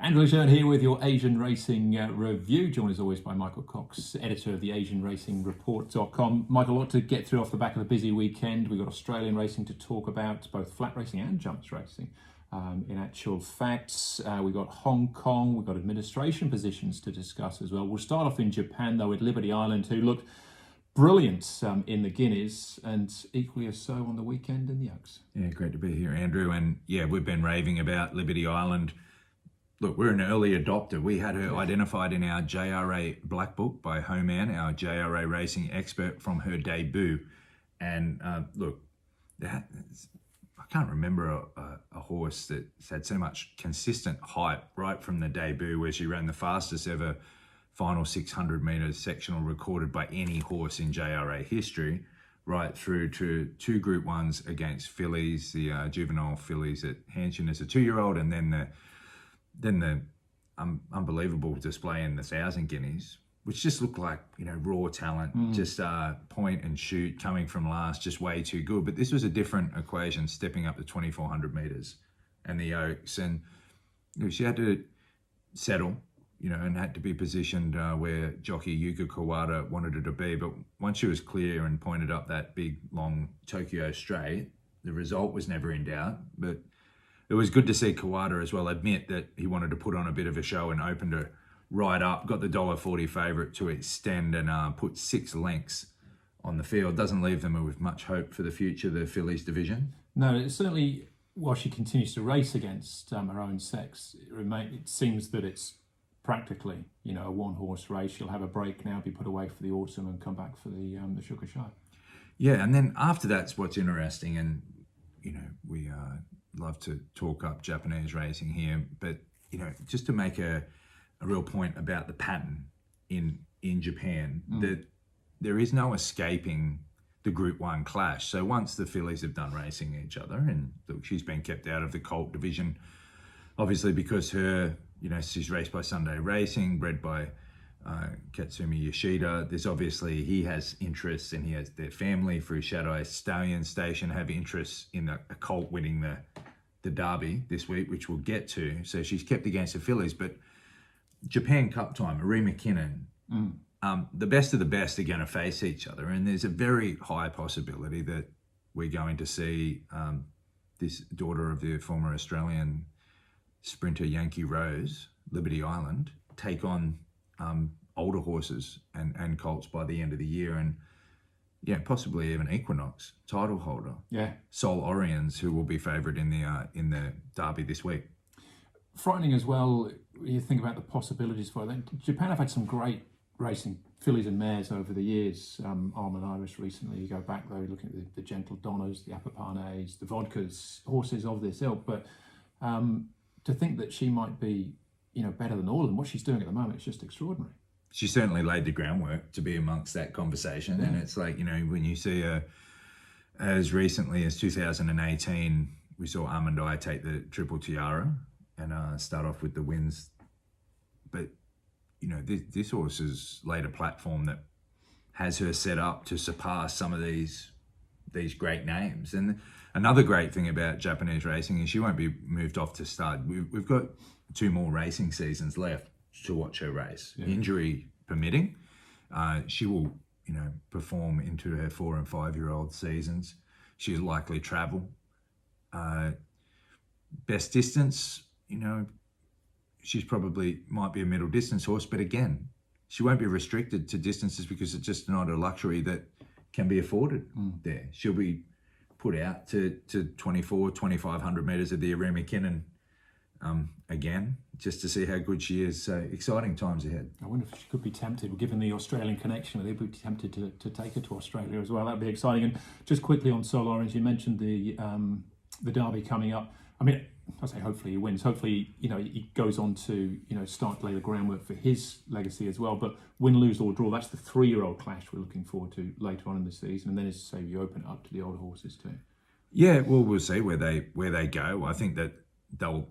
Andrew Jeune here with your Asian Racing Review, joined as always by Michael Cox, editor of the AsianRacingReport.com. Michael, a lot to get through off the back of a busy weekend. We've got Australian racing to talk about, both flat racing and jumps racing. In actual facts, we've got Hong Kong, we've got administration positions to discuss as well. We'll start off in Japan, though, with Liberty Island, who looked brilliant in the Guineas and equally as so on the weekend in the Oaks. Yeah, great to be here, Andrew. And yeah, we've been raving about Liberty Island. Look, we're an early adopter. We had her identified in our JRA Black Book by Homan, our JRA racing expert, from her debut. And look, I can't remember a horse that's had so much consistent hype right from the debut, where she ran the fastest ever final 600 metres sectional recorded by any horse in JRA history, right through to two Group 1s against fillies, the juvenile fillies at Hanshin as a 2-year-old, and then the unbelievable display in the 1,000 Guineas, which just looked like, raw talent, just point and shoot, coming from last, just way too good. But this was a different equation, stepping up to 2,400 metres and the Oaks. And she had to settle, and had to be positioned where jockey Yuka Kawada wanted her to be. But once she was clear and pointed up that big, long Tokyo straight, the result was never in doubt. But it was good to see Kawada as well admit that he wanted to put on a bit of a show and opened her right up, got the $1.40 favourite to extend and put 6 lengths on the field. Doesn't leave them with much hope for the future, the fillies division. No, it certainly, while she continues to race against her own sex, it seems that it's practically, a one-horse race. She'll have a break now, be put away for the autumn and come back for the Sugar Shy. Yeah, and then after that's what's interesting, and, we love to talk up Japanese racing here, but, just to make a real point about the pattern in Japan, that there is no escaping the Group 1 clash. So once the fillies have done racing each other, and look, she's been kept out of the colt division, obviously because her, she's raced by Sunday Racing, bred by Katsumi Yoshida. There's obviously, he has interests, and he has their family through Shadow Stallion Station have interests in a colt winning the Derby this week, which we'll get to. So she's kept against the fillies. But Japan Cup time, Marie McKinnon, the best of the best are going to face each other. And there's a very high possibility that we're going to see this daughter of the former Australian sprinter Yankee Rose, Liberty Island, take on older horses and colts by the end of the year. And possibly even Equinox title holder, Sol Oriens, who will be favoured in the Derby this week. Frightening as well. You think about the possibilities for them. Japan have had some great racing fillies and mares over the years. Almond Eye recently. You go back though, looking at the Gentle Donnas, the Apapanes, the Vodkas, horses of this ilk. But to think that she might be, better than all of them, what she's doing at the moment is just extraordinary. She certainly laid the groundwork to be amongst that conversation. Yeah. And it's like, when you see her as recently as 2018, we saw Almond Eye take the Triple Tiara and start off with the wins. But, this horse has laid a platform that has her set up to surpass some of these great names. And another great thing about Japanese racing is she won't be moved off to stud. We've got 2 more racing seasons left to watch her race. Yeah. Injury permitting, she will, perform into her 4 and 5-year-old seasons. She's likely travel. Best distance, she's probably might be a middle distance horse, but again, she won't be restricted to distances because it's just not a luxury that can be afforded there. She'll be put out to 2,500 metres of the Marie McKinnon again, just to see how good she is. So exciting times ahead. I wonder if she could be tempted, given the Australian connection, they'd be tempted to take her to Australia as well. That'd be exciting. And just quickly on Sol Oriens, you mentioned the Derby coming up. I mean, I say hopefully he wins. Hopefully, he goes on to, start to lay the groundwork for his legacy as well. But win, lose or draw, that's the 3-year-old clash we're looking forward to later on in the season. And then, as you say, you open it up to the older horses too. Yeah, well, we'll see where they go. I think that they'll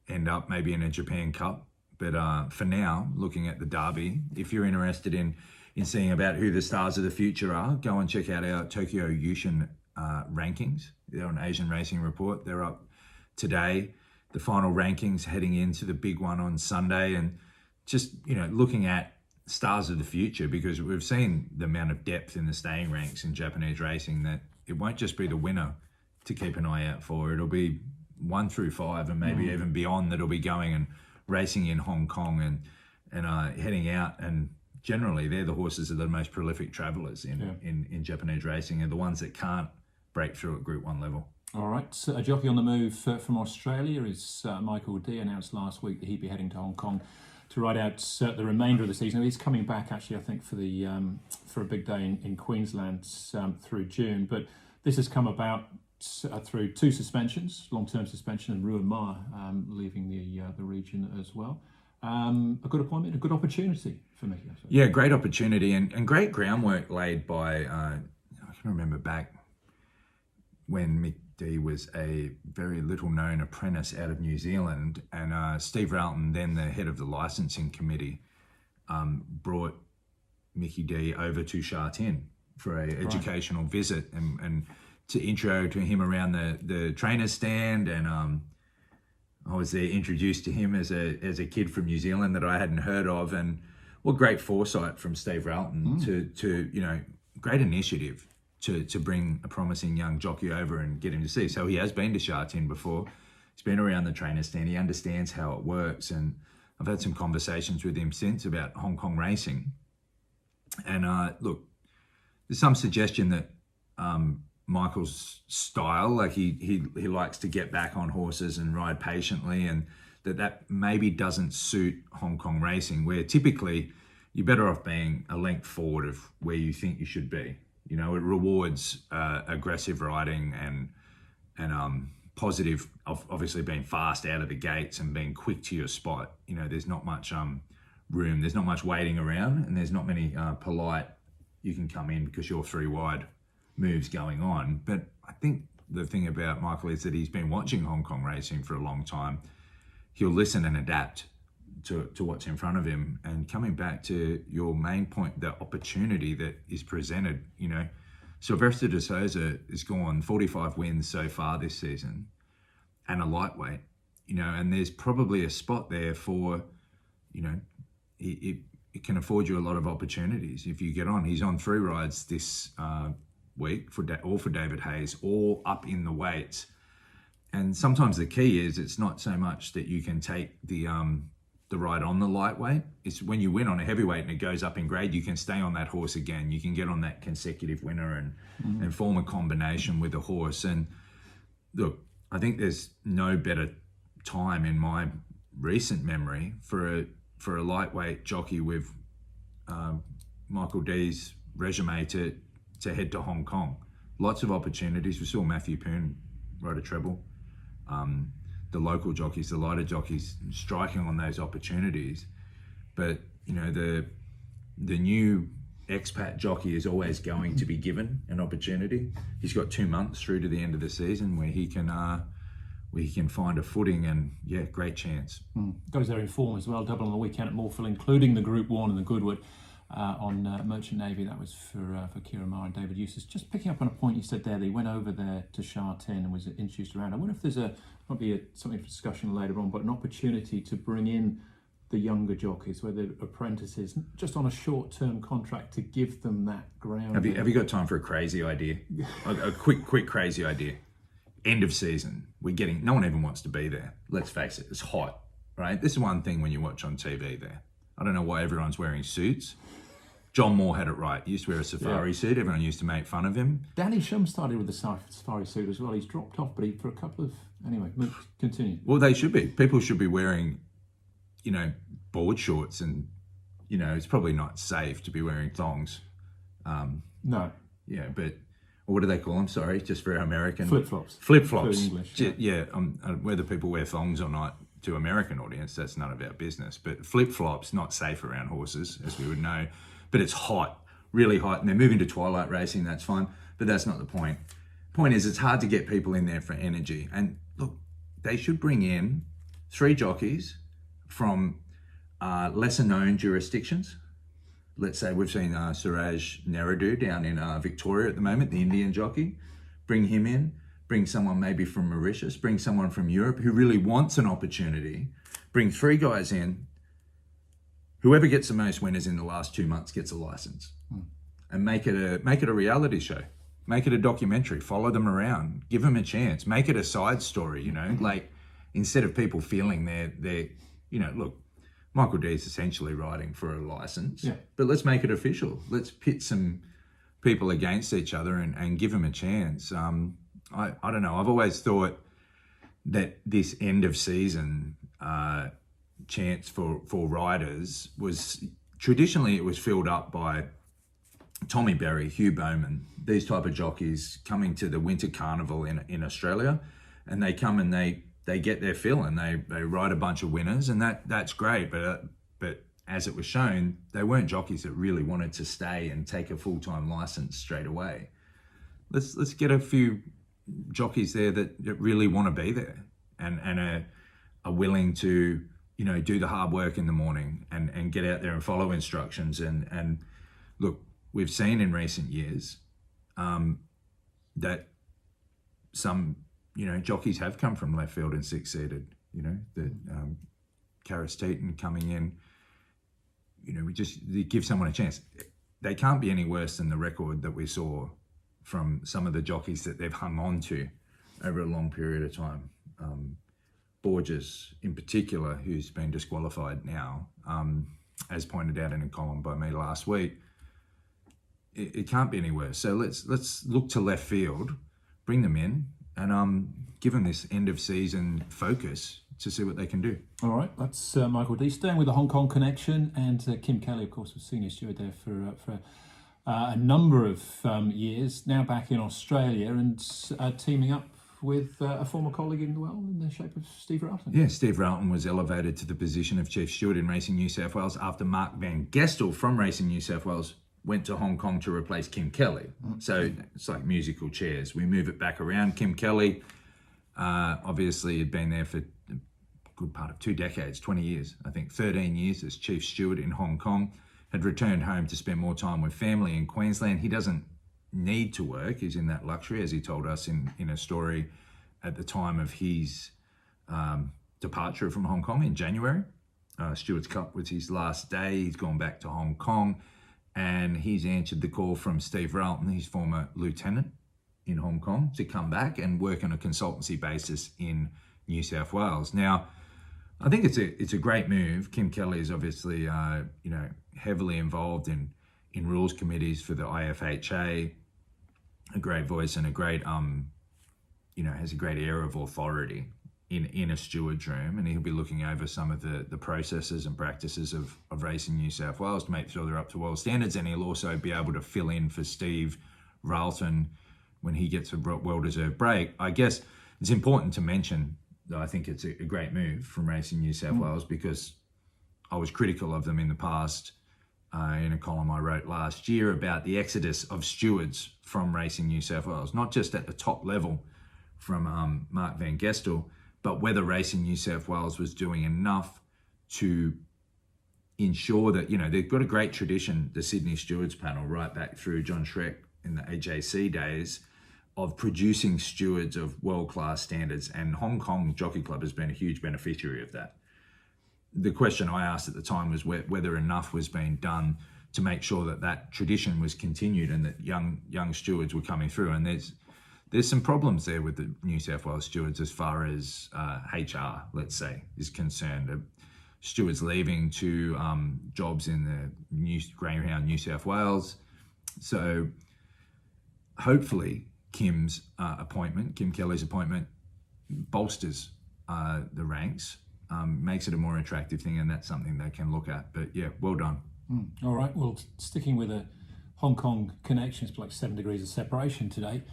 end up maybe in a Japan Cup. But for now, looking at the Derby, if you're interested in seeing about who the stars of the future are, go and check out our Tokyo Yushun rankings. They're on Asian Racing Report. They're up today. the final rankings heading into the big one on Sunday, and just, looking at stars of the future, because we've seen the amount of depth in the staying ranks in Japanese racing, that it won't just be the winner to keep an eye out for. It'll be 1 through 5 and maybe even beyond that'll be going and racing in Hong Kong and heading out. And generally, they're the horses that are the most prolific travellers in Japanese racing, and the ones that can't break through at Group 1 level. All right, so a jockey on the move from Australia is Michael Dee. Announced last week that he'd be heading to Hong Kong to ride out the remainder of the season. He's coming back, actually, I think, for a big day in Queensland through June. But this has come about through 2 suspensions, long-term suspension, and Ruan Ma leaving the region as well. A good appointment, a good opportunity for Mickey. Yeah, great opportunity and great groundwork laid by, I can remember back when Mick Dee was a very little known apprentice out of New Zealand, and Steve Ralton, then the head of the licensing committee, brought Mickey Dee over to Sha Tin for a educational visit and to intro to him around the trainer's stand. And I was there introduced to him as a kid from New Zealand that I hadn't heard of, and what great foresight from Steve Ralton to great initiative to bring a promising young jockey over and get him to see. So he has been to Sha Tin before. He's been around the trainer's stand. He understands how it works, and I've had some conversations with him since about Hong Kong racing. And look, there's some suggestion that Michael's style, like he likes to get back on horses and ride patiently, and that maybe doesn't suit Hong Kong racing, where typically you're better off being a length forward of where you think you should be. It rewards aggressive riding and positive, obviously being fast out of the gates and being quick to your spot. There's not much room, there's not much waiting around, and there's not many polite, you can come in because you're 3 wide moves going on. But I think the thing about Michael is that he's been watching Hong Kong racing for a long time. He'll listen and adapt to what's in front of him. And coming back to your main point, the opportunity that is presented, Sylvester de Souza has gone 45 wins so far this season and a lightweight, and there's probably a spot there for, it can afford you a lot of opportunities if you get on. He's on 3 rides this week for David Hayes, all up in the weights. And sometimes the key is it's not so much that you can take the ride on the lightweight. It's when you win on a heavyweight and it goes up in grade, you can stay on that horse again. You can get on that consecutive winner and form a combination with the horse. And look, I think there's no better time in my recent memory for a lightweight jockey with Michael Dee's resume to head to Hong Kong. Lots of opportunities. We saw Matthew Poon ride a treble. The local jockeys, the lighter jockeys, striking on those opportunities. But the new expat jockey is always going to be given an opportunity. He's got 2 months through to the end of the season where he can find a footing, and great chance. Goes there in form as well. Double on the weekend at Morphil, including the Group 1 and the Goodwood on Merchant Navy. That was for Kieran Maher and David Eustace. Just picking up on a point you said there, that he went over there to Sha Tin and was introduced around. I wonder if there's something for discussion later on, but an opportunity to bring in the younger jockeys, whether apprentices, just on a short-term contract, to give them that ground. Have you got time for a crazy idea? a quick crazy idea. End of season, no one even wants to be there. Let's face it, it's hot, right? This is one thing when you watch on TV there. I don't know why everyone's wearing suits. John Moore had it right. He used to wear a safari suit. Everyone used to make fun of him. Danny Shum started with the safari suit as well. He's dropped off, but for a couple of... Anyway, continue. Well, they should be. People should be wearing, board shorts, and, it's probably not safe to be wearing thongs. No. Yeah, but... What do they call them? Sorry, just for our American... Flip-flops. Flip-flops. For English, yeah. Whether people wear thongs or not, to American audience, that's none of our business. But flip-flops, not safe around horses, as we would know. But it's hot, really hot, and they're moving to twilight racing, that's fine. But that's not the point. Point is, it's hard to get people in there for energy. And look, they should bring in 3 jockeys from lesser-known jurisdictions. Let's say we've seen Suraj Neradu down in Victoria at the moment, the Indian jockey. Bring him in. bring someone maybe from Mauritius, bring someone from Europe who really wants an opportunity, bring 3 guys in. Whoever gets the most winners in the last 2 months gets a license, and make it a reality show, make it a documentary, follow them around, give them a chance, make it a side story. You know, like instead of people feeling they're look, Michael Dee is essentially riding for a license, but let's make it official. Let's pit some people against each other and give them a chance. I don't know. I've always thought that this end of season chance for riders was traditionally, it was filled up by Tommy Berry, Hugh Bowman, these type of jockeys coming to the winter carnival in Australia, and they come and they get their fill and they ride a bunch of winners, and that's great. But as it was shown, they weren't jockeys that really wanted to stay and take a full-time license straight away. Let's get a few jockeys there that really want to be there and are willing to, you know, do the hard work in the morning and get out there and follow instructions. And look, we've seen in recent years that some, you know, jockeys have come from left field and succeeded. You know, that Karis Teaton coming in, you know, we give someone a chance. They can't be any worse than the record that we saw from some of the jockeys that they've hung on to over a long period of time. Borges in particular, who's been disqualified now, as pointed out in a column by me last week, it can't be any worse. So let's look to left field, bring them in, and give them this end of season focus to see what they can do. All right, that's Michael Dee. Staying with the Hong Kong connection, and Kim Kelly, of course, was senior steward there for a number of years. Now back in Australia and teaming up with a former colleague in the shape of Steve Ralton. Yeah, Steve Ralton was elevated to the position of Chief Steward in Racing New South Wales after Mark Van Gestel from Racing New South Wales went to Hong Kong to replace Kim Kelly. So it's like musical chairs. We move it back around. Kim Kelly obviously had been there for a good part of 2 decades, 20 years, I think 13 years as Chief Steward in Hong Kong, had returned home to spend more time with family in Queensland. He doesn't need to work. He's in that luxury, as he told us in a story at the time of his departure from Hong Kong in January. Stewards Cup was his last day. He's gone back to Hong Kong, and he's answered the call from Steve Ralton, his former lieutenant in Hong Kong, to come back and work on a consultancy basis in New South Wales. Now, I think it's a great move. Kim Kelly is obviously heavily involved in rules committees for the IFHA, a great voice and a great has a great air of authority in a steward's room, and he'll be looking over some of the processes and practices of Racing New South Wales to make sure they're up to world standards, and he'll also be able to fill in for Steve Ralton when he gets a well-deserved break. I guess it's important to mention that I think it's a great move from Racing New South Wales, because I was critical of them in the past in a column I wrote last year about the exodus of stewards from Racing New South Wales, not just at the top level from Mark Van Gestel, but whether Racing New South Wales was doing enough to ensure that, you know, they've got a great tradition, the Sydney Stewards panel, right back through John Schreck in the AJC days, of producing stewards of world-class standards, and Hong Kong Jockey Club has been a huge beneficiary of that. The question I asked at the time was whether enough was being done to make sure that tradition was continued and that young stewards were coming through. And there's some problems there with the New South Wales stewards as far as HR, let's say, is concerned. Stewards leaving to jobs in the Greyhound New South Wales. So hopefully Kim Kelly's appointment bolsters the ranks, makes it a more attractive thing, and that's something they can look at. But yeah, well done. All right, well, sticking with a Hong Kong connection, it's like 7 degrees of separation today.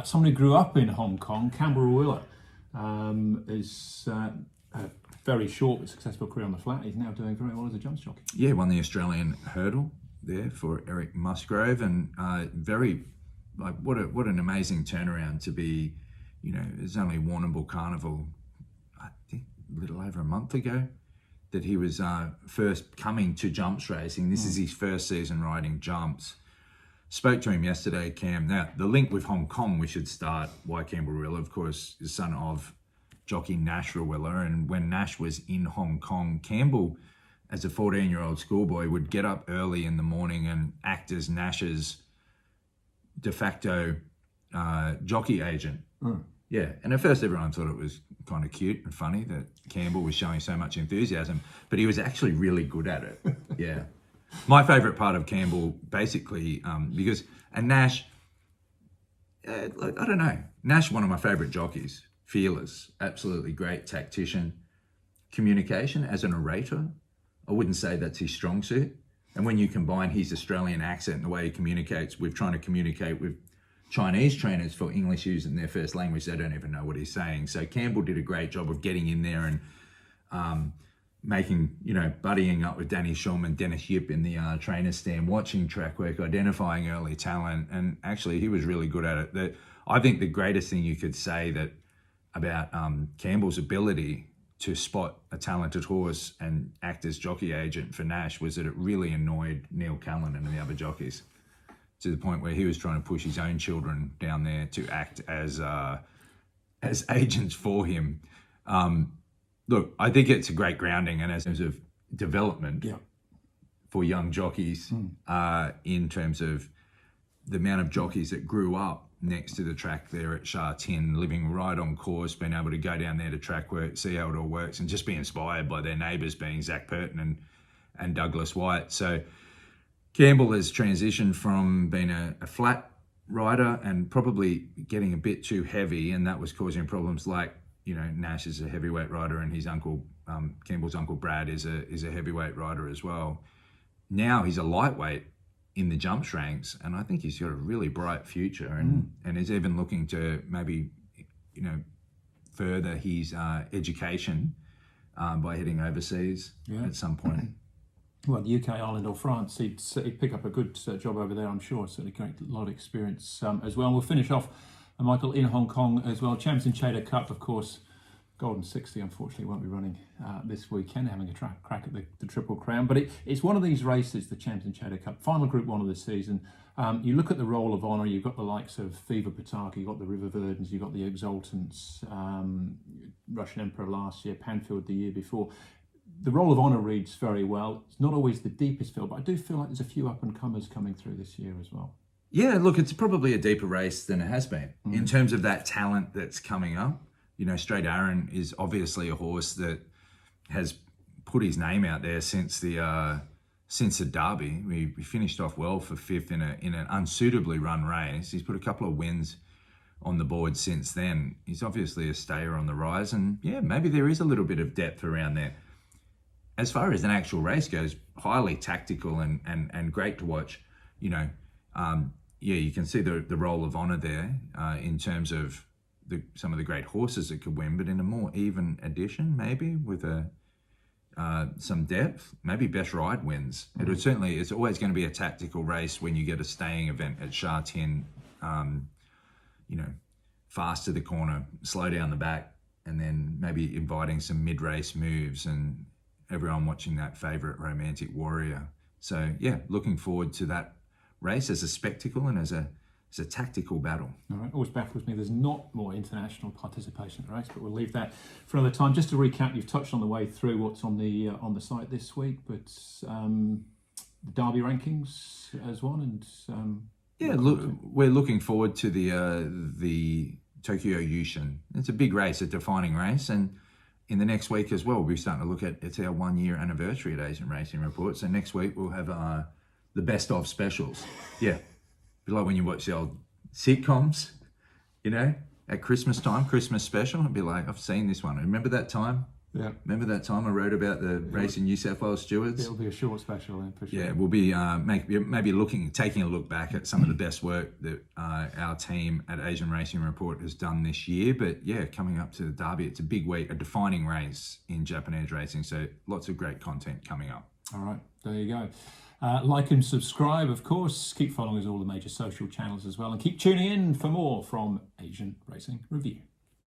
Someone who grew up in Hong Kong, Campbell Rawiller, is a very short but successful career on the flat. He's now doing very well as a jumps jockey. Yeah, won the Australian hurdle there for Eric Musgrove, and what an amazing turnaround to be. You know, it's only Warrnambool Carnival, I think, a little over a month ago, that he was first coming to jumps racing. This is his first season riding jumps. spoke to him yesterday, Cam. Now, the link with Hong Kong, we should start. Why Campbell Rawiller, of course, is son of jockey Nash Rawiller. And when Nash was in Hong Kong, Campbell, as a 14-year-old schoolboy, would get up early in the morning and act as Nash's de facto jockey agent. Yeah, and at first everyone thought it was kind of cute and funny that Campbell was showing so much enthusiasm, but he was actually really good at it. Yeah. My favourite part of Campbell, basically, because, and Nash, I don't know, Nash, one of my favourite jockeys, fearless, absolutely great tactician, communication as a narrator, I wouldn't say that's his strong suit. And when you combine his Australian accent and the way he communicates with trying to communicate with Chinese trainers for English use in their first language, they don't even know what he's saying. So Campbell did a great job of getting in there and making, buddying up with Danny Shum and Dennis Yip in the trainer stand, watching track work, identifying early talent. And actually, he was really good at it. I think the greatest thing you could say about Campbell's ability to spot a talented horse and act as jockey agent for Nash was that it really annoyed Neil Callan and the other jockeys, to the point where he was trying to push his own children down there to act as agents for him. Look, I think it's a great grounding, and as terms of development for young jockeys, in terms of the amount of jockeys that grew up next to the track there at Sha Tin, living right on course, being able to go down there to track work, see how it all works, and just be inspired by their neighbours being Zach Purton and Douglas White. So Campbell has transitioned from being a flat rider and probably getting a bit too heavy, and that was causing problems like, Nash is a heavyweight rider, and his uncle, Campbell's uncle Brad, is a heavyweight rider as well. Now he's a lightweight in the jumps ranks, and I think he's got a really bright future, and is even looking to maybe, further his education by heading overseas at some point. Well, the UK, Ireland or France, he'd pick up a good job over there, I'm sure. Certainly a lot of experience as well. And we'll finish off, Michael, in Hong Kong as well. Champs and Chater Cup, of course. Golden 60, unfortunately, won't be running this weekend, having a crack at the Triple Crown. But it's one of these races, the Champs and Chater Cup, final Group 1 of the season. You look at the Roll of Honour, you've got the likes of Fever Pataki, you've got the River Verdens, you've got the Exultants, Russian Emperor last year, Panfield the year before. The Roll of Honour reads very well. It's not always the deepest field, but I do feel like there's a few up-and-comers coming through this year as well. Yeah, look, it's probably a deeper race than it has been in terms of that talent that's coming up. Straight Aaron is obviously a horse that has put his name out there since the Derby. We finished off well for fifth in an unsuitably run race. He's put a couple of wins on the board since then. He's obviously a stayer on the rise, and maybe there is a little bit of depth around there. As far as an actual race goes, highly tactical and great to watch. You can see the Roll of Honour there in terms of some of the great horses that could win, but in a more even edition, maybe with some depth, maybe Best Ride wins. It's always going to be a tactical race when you get a staying event at Sha Tin. Fast to the corner, slow down the back, and then maybe inviting some mid-race moves and everyone watching that favourite Romantic Warrior. So looking forward to that race as a spectacle and as a tactical battle. All right, always baffles me there's not more international participation in the race, but we'll leave that for another time. Just to recap, you've touched on the way through what's on the site this week, but the Derby rankings as one, and we're looking forward to the Tokyo Yushun. It's a big race, a defining race, and in the next week as well, we'll be starting to look at, it's our 1 year anniversary at Asian Racing Report. So next week we'll have the best of specials. Yeah. Like when you watch the old sitcoms, at Christmas time, Christmas special, I'd be like, I've seen this one. Remember that time? Yeah. Remember that time I wrote about the race in New South Wales stewards? It'll be a short special then, for sure. Yeah, we'll be maybe taking a look back at some of the best work that our team at Asian Racing Report has done this year. But coming up to the Derby, it's a big week, a defining race in Japanese racing. So lots of great content coming up. All right, there you go. Like and subscribe, of course. Keep following us all the major social channels as well, and keep tuning in for more from Asian Racing Review.